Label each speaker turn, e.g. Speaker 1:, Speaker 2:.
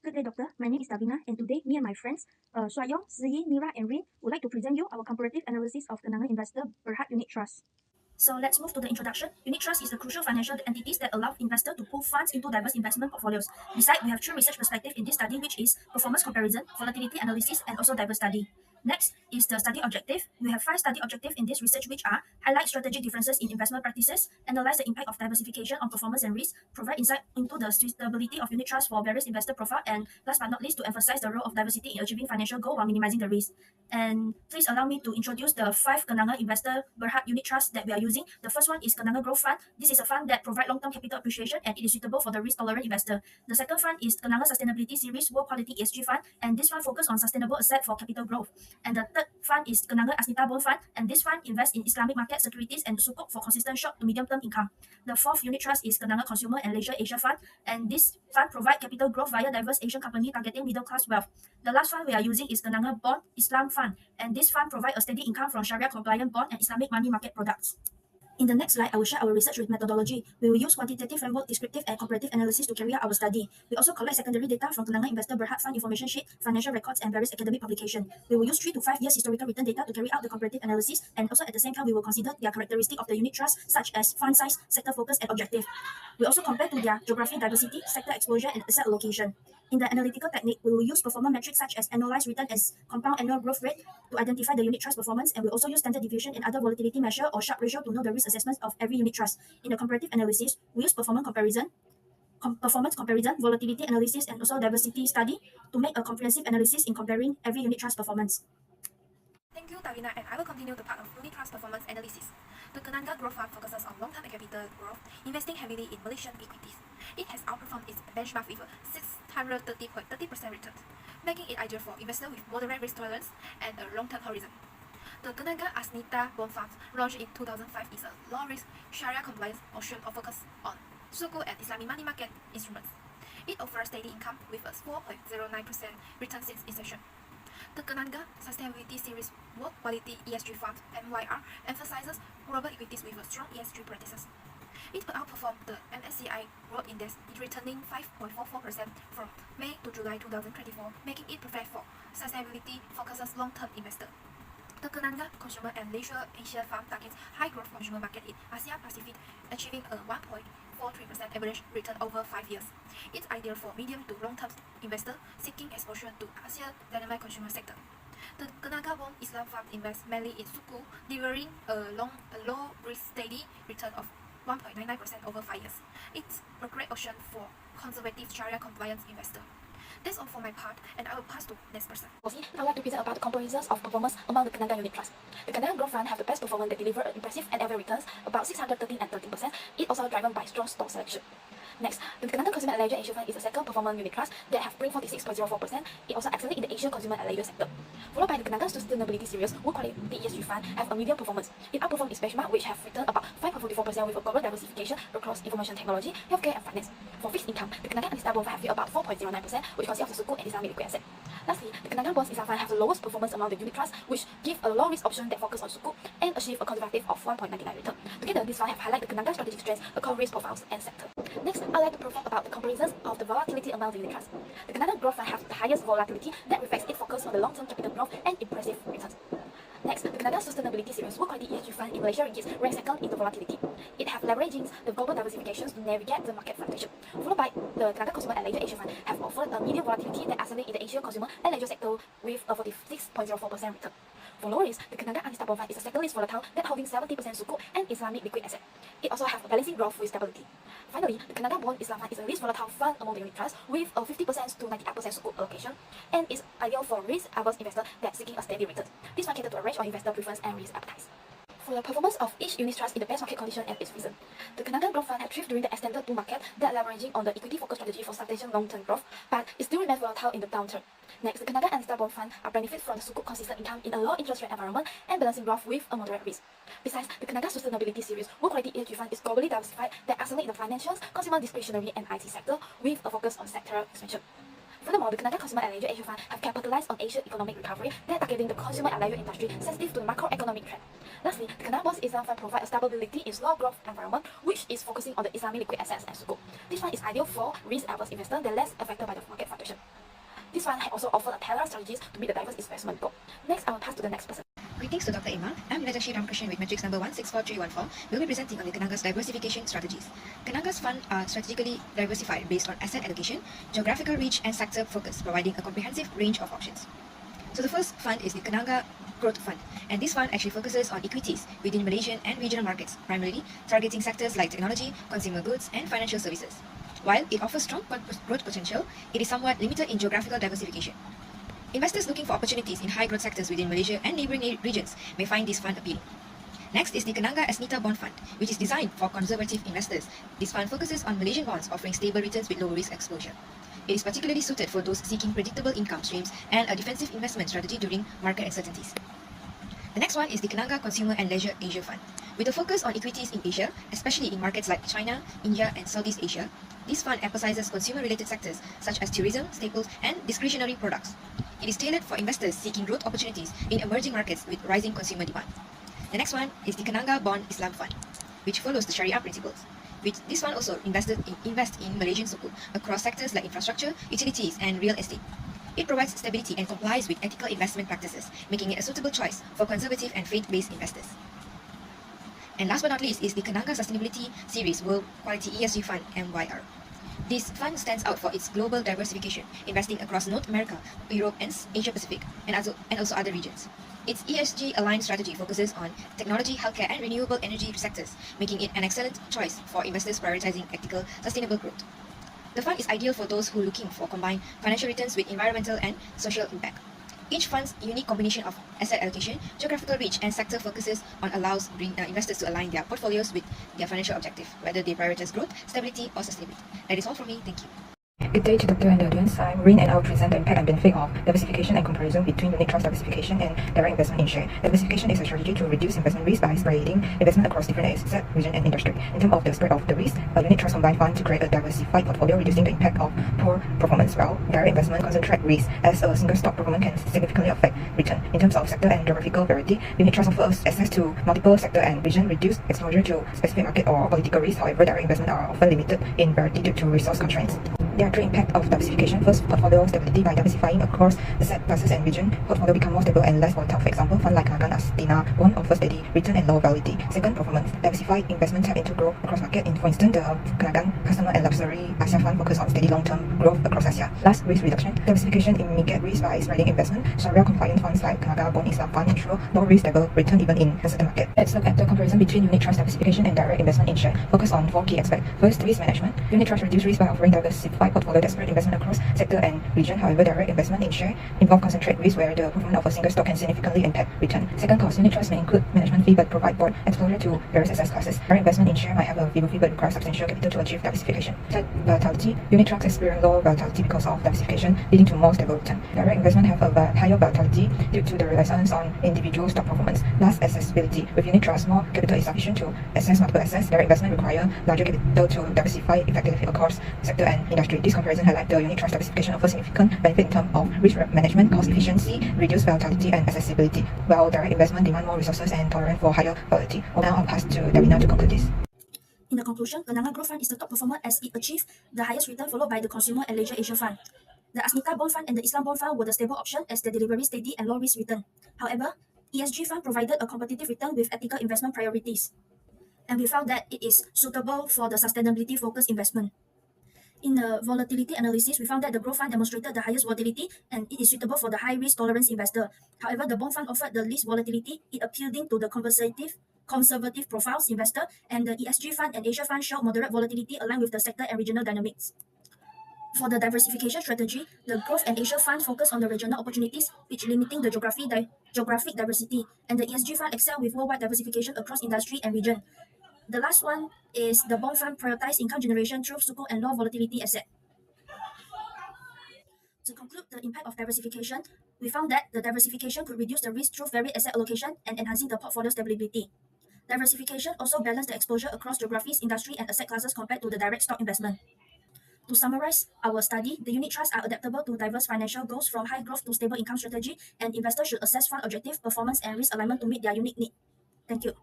Speaker 1: Good day, Doctor. My name is Davina, and today, me and my friends, Swayong, Ziyi, Mira, and Rin, would like to present you our comparative analysis of Kenanga Investor Berhad Unit Trust. So let's move to the introduction. Unit trust is the crucial financial entities that allow investors to pool funds into diverse investment portfolios. Besides, we have three research perspectives in this study, which is performance comparison, volatility analysis, and also diverse study. Next is the study objective. We have 5 study objectives in this research, which are highlight strategic differences in investment practices, analyze the impact of diversification on performance and risk, provide insight into the suitability of unit trust for various investor profile, and last but not least, to emphasize the role of diversity in achieving financial goal while minimizing the risk. And please allow me to introduce the 5 Kenanga Investor Berhad Unit Trust that we are using. The first one is Kenanga Growth Fund. This is a fund that provides long-term capital appreciation and it is suitable for the risk-tolerant investor. The second fund is Kenanga Sustainability Series World Quality ESG Fund, and this fund focuses on sustainable asset for capital growth. And the third fund is Kenanga Asnita Bond Fund, and this fund invests in Islamic market securities and sukuk for consistent short to medium-term income. The fourth unit trust is Kenanga Consumer and Leisure Asia Fund, and this fund provides capital growth via diverse Asian company targeting middle-class wealth. The last fund we are using is Kenanga Bond Islam Fund, and this fund provides a steady income from Sharia-compliant bond and Islamic money market products. In the next slide, I will share our research methodology. We will use quantitative framework, descriptive, and comparative analysis to carry out our study. We also collect secondary data from Kenanga Investor Berhad Fund information sheet, financial records, and various academic publications. We will use 3 to 5 years historical return data to carry out the comparative analysis, and also at the same time, we will consider their characteristic of the unit trust, such as fund size, sector focus, and objective. We also compare to their geography diversity, sector exposure, and asset allocation. In the analytical technique, we will use performance metrics such as annualized return as compound annual growth rate to identify the unit trust performance, and we also use standard deviation and other volatility measure or Sharpe ratio to know the risk assessment of every unit trust. In the comparative analysis, we use performance comparison, volatility analysis, and also diversity study to make a comprehensive analysis in comparing every unit trust performance.
Speaker 2: Thank you, Davina, and I will continue the part of unit trust performance analysis. The Kenanga Growth Fund focuses on long-term capital growth, investing heavily in Malaysian equities. It has outperformed its benchmark with a 630.30% return, making it ideal for investors with moderate risk tolerance and a long-term horizon. The Kenanga Asnita Bond Fund, launched in 2005, is a low-risk Sharia-compliant option or focus on sukuk and Islamic money market instruments. It offers steady income with a 4.09% return since inception. The Kenanga Sustainability Series World Quality ESG Fund (MYR) emphasizes global equities with a strong ESG practices. It outperformed the MSCI World Index, returning 5.44% from May to July 2024, making it perfect for sustainability-focused long-term investor. The Kenanga Consumer and Leisure Asia Fund targets high-growth consumer market in Asia Pacific, achieving a 1.43% average return over 5 years. It's ideal for medium to long-term investors seeking exposure to Asia dynamic consumer sector. The Kenanga Bond Islam Fund invests mainly in sukuk, delivering a low-risk steady return of 1.99% over 5 years. It's a great option for conservative Sharia-compliant investor. That's all for my part, and I will pass to next person.
Speaker 3: I would like to present about the comparisons of performance among the Kenanga unit trust. The Kenanga Growth Fund have the best performance that deliver impressive annual returns, about 613 and 13%. It also driven by strong stock selection. Next, the Kenanga Consumer and Leisure Asia Fund is the second performance unit trust that have bring 46.04%. It also excellent in the Asian consumer and leisure sector. Followed by the Kenanga Sustainability Series World Quality ESG Fund have a medium performance. It outperformed its benchmark, which have returned about 5.44% with a global diversification across information technology, healthcare, and finance. For fixed income, the Kenanga Asnita Bond Fund have about 4.09%, which consists of the sukuk and Islamic liquid asset. Lastly, the Kenanga Bonds Islam Fund have the lowest performance among the unit trusts, which give a low risk option that focus on sukuk and achieve a conservative of 1.99 return. Together, this fund have highlighted the Kenanga strategic strengths across risk profiles and sector. Next, I'd like to perform about the comparisons of the volatility among the unit trusts. The Kenanga Growth Fund have the highest volatility that reflects its focus on the long-term capital growth and impressive returns. Next, the Kenanga Sustainability Series World Quality ESG Fund in Malaysia ranks second in the volatility. It have leveraging the global diversifications to navigate the market fluctuation. Followed by the Kenanga Consumer and Leisure Asia Fund have offered a medium volatility that oscillate in the Asian consumer and leisure sector with a 46.04% return. For low risk, the Kenanga Asnita Bond Fund is the second least volatile that holding 70% sukuk and Islamic liquid asset. It also have a balancing growth with stability. Finally, the Kenanga Bond Islam Fund is the least volatile fund among the unit trusts with a 50% to 98% sukuk allocation and is ideal for risk-averse investors that seeking a steady return. This one cater to a range of investor preference and risk appetite. For the performance of each unit trust in the best market condition and its reason, the Kenanga Growth Fund have thrived during the extended bull market that leveraging on the equity-focused strategy for substantial long-term growth, but it still remains volatile in the downturn. Next, the Kenanga Asnita Bond Fund are benefit from the sukuk consistent income in a low interest rate environment and balancing growth with a moderate risk. Besides, the Kenanga Sustainability Series World Quality ESG Fund is globally diversified that isolate the financials, consumer discretionary, and IT sector with a focus on sectoral expansion. Furthermore, the Kenanga Consumer and Leisure Asia Fund have capitalized on Asian economic recovery that targeting the consumer and leisure industry sensitive to the macroeconomic trend. Lastly, the Kenanga Bonds Islam Fund provides a stability in slow growth environment, which is focusing on the Islamic liquid assets and sukuk. This fund is ideal for risk-averse investors that are less affected by the market fluctuation. fund also offer a tailored strategies to meet the diverse investment goal. Next, I will pass to the next person.
Speaker 2: Greetings to Dr. Ima. I'm Natashi Ramakrishnan with matrix number 164314. We'll be presenting on the Kenanga's diversification strategies. Kenanga's funds are strategically diversified based on asset allocation, geographical reach, and sector focus, providing a comprehensive range of options. So the first fund is the Kenanga Growth Fund, and this fund actually focuses on equities within Malaysian and regional markets, primarily targeting sectors like technology, consumer goods, and financial services. While it offers strong growth potential, it is somewhat limited in geographical diversification. Investors looking for opportunities in high growth sectors within Malaysia and neighboring regions may find this fund appealing. Next is the Kenanga Asnita Bond Fund, which is designed for conservative investors. This fund focuses on Malaysian bonds offering stable returns with low risk exposure. It is particularly suited for those seeking predictable income streams and a defensive investment strategy during market uncertainties. The next one is the Kenanga Consumer and Leisure Asia Fund. With a focus on equities in Asia, especially in markets like China, India, and Southeast Asia, this fund emphasizes consumer-related sectors such as tourism, staples, and discretionary products. It is tailored for investors seeking growth opportunities in emerging markets with rising consumer demand. The next one is the Kenanga Bond Islam Fund, which follows the Sharia principles. This fund also invests in Malaysian sukuk across sectors like infrastructure, utilities, and real estate. It provides stability and complies with ethical investment practices, making it a suitable choice for conservative and faith-based investors. And last but not least is the Kenanga Sustainability Series World Quality ESG Fund MYR. This fund stands out for its global diversification, investing across North America, Europe, and Asia Pacific, and also other regions. Its ESG-aligned strategy focuses on technology, healthcare, and renewable energy sectors, making it an excellent choice for investors prioritizing ethical, sustainable growth. The fund is ideal for those who are looking for combined financial returns with environmental and social impact. Each fund's unique combination of asset allocation, geographical reach, and sector focuses on allows investors to align their portfolios with their financial objective, whether they prioritize growth, stability, or sustainability. That is all from me. Thank you.
Speaker 4: Good day to Dr. and the audience. I'm Rin and I'll present the impact and benefit of diversification and comparison between unit trust diversification and direct investment in share. Diversification is a strategy to reduce investment risk by spreading investment across different asset, region, and industry. In terms of the spread of the risk, a unit trust combines funds to create a diversified portfolio, reducing the impact of poor performance, while direct investment concentrates risk, as a single stock performance can significantly affect return. In terms of sector and geographical variety, unit trust offers access to multiple sector and region, reduce exposure to specific market or political risk. However, direct investment are often limited in variety due to resource constraints. There are three impacts of diversification. First, portfolio stability. By diversifying across asset classes and region, portfolio become more stable and less volatile. For example, fund like Kenanga Astina Bond offers steady return and low volatility. Second, performance. Diversified investment tap into growth across market. For instance, the Kenanga Customer and Luxury Asia Fund focus on steady long-term growth across Asia. Last, risk reduction. Diversification mitigate risk by spreading investment. Sharia compliant funds like Kenanga Bond Islam Fund ensure low risk stable return even in uncertain market. Let's look at the comparison between unit trust diversification and direct investment in share. Focus on four key aspects. First, risk management. Unit trust reduce risk by offering diversified portfolio that spread investment across sector and region. However, direct investment in share involve concentrate risk where the performance of a single stock can significantly impact return. Second, cost. Unit trust may include management fee but provide broad exposure to various asset classes. Direct investment in share might have a feeble fee but require substantial capital to achieve diversification. Third, volatility. Unit trusts experience low volatility because of diversification, leading to more stable return. Direct investment have a higher volatility due to the reliance on individual stock performance. Last, accessibility. With unit trust, more capital is sufficient to access multiple assets. Direct investment require larger capital to diversify effectively across sector and industry. This comparison highlights the unit trust diversification offers significant benefit in terms of risk management, cost efficiency, reduced volatility, and accessibility, while direct investment demand more resources and tolerance for higher volatility. Now I'll pass to Davina to conclude this.
Speaker 1: In the conclusion, Kenanga Growth Fund is the top performer as it achieved the highest return, followed by the Consumer and Leisure Asia Fund. The Asnita Bond Fund and the Islam Bond Fund were the stable option as they delivered steady and low risk return. However, ESG Fund provided a competitive return with ethical investment priorities, and we found that it is suitable for the sustainability focused investment. In the volatility analysis, we found that the growth fund demonstrated the highest volatility and it is suitable for the high risk tolerance investor. However, the bond fund offered the least volatility, it appealing to the conservative profiles investor, and the ESG fund and Asia fund showed moderate volatility aligned with the sector and regional dynamics. For the diversification strategy, the growth and Asia fund focus on the regional opportunities, which limiting the geographic diversity, and the ESG fund excel with worldwide diversification across industry and region. The last one is the bond fund prioritize income generation through sukuk and low volatility asset. To conclude the impact of diversification, we found that the diversification could reduce the risk through varied asset allocation and enhancing the portfolio stability. Diversification also balanced the exposure across geographies, industry, and asset classes compared to the direct stock investment. To summarize our study, the unit trusts are adaptable to diverse financial goals from high growth to stable income strategy, and investors should assess fund objective, performance, and risk alignment to meet their unique need. Thank you.